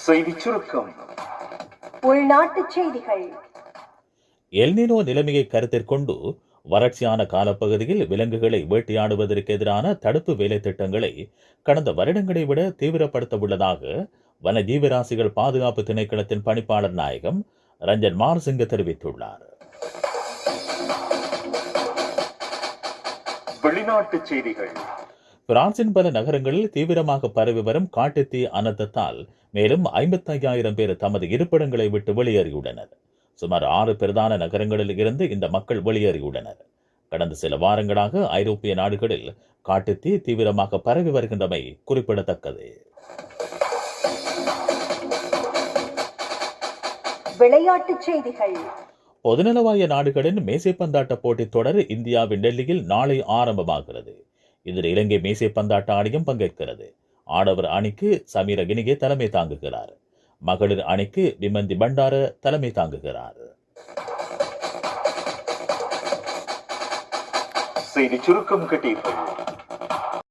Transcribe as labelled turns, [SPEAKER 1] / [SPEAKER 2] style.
[SPEAKER 1] செய்திச் சுருக்கம்.
[SPEAKER 2] உள்நாட்டுச் செய்திகள்.
[SPEAKER 3] எல்னினோ நிலைமையை கருத்தில் கொண்டு வறட்சியான காலப்பகுதியில் விலங்குகளை வேட்டையாடுவதற்கு எதிரான தடுப்பு வேலை திட்டங்களை கடந்த வருடங்களை விட தீவிரப்படுத்த உள்ளதாக வன ஜீவராசிகள் பாதுகாப்பு திணைக்களத்தின் பணிப்பாளர் நாயகம் ரஞ்சன் மார்சிங்க தெரிவித்துள்ளார்.
[SPEAKER 1] வெளிநாட்டுச் செய்திகள்.
[SPEAKER 3] பிரான்சின் பல நகரங்களில் தீவிரமாக பரவி வரும் காட்டுத்தீ அனர்த்தத்தால் மேலும் 55,000 பேர் தமது இருப்பிடங்களை விட்டு வெளியேறியுள்ளனர். சுமார் 6 பிரதான நகரங்களில் இருந்து இந்த மக்கள் வெளியேறியுள்ளனர். கடந்த சில வாரங்களாக ஐரோப்பிய நாடுகளில் காட்டுத்தீ தீவிரமாக பரவி வருகின்றமை குறிப்பிடத்தக்கது.
[SPEAKER 2] விளையாட்டுச் செய்திகள்.
[SPEAKER 3] பொதுநலவாய நாடுகளின் மேசைப்பந்தாட்ட போட்டித் தொடர் இந்தியாவின் டெல்லியில் நாளை ஆரம்பமாகிறது. இதில் இலங்கை மேசைப்பந்தாட்ட அணியும் பங்கேற்கிறது. ஆடவர் அணிக்கு சமீர கினிகே தலைமை தாங்குகிறார். மகளிர் அணிக்கு விமந்தி பண்டார தலைமை தாங்குகிறார்.
[SPEAKER 1] செய்திச் சுருக்கம் கேட்டீர்கள்.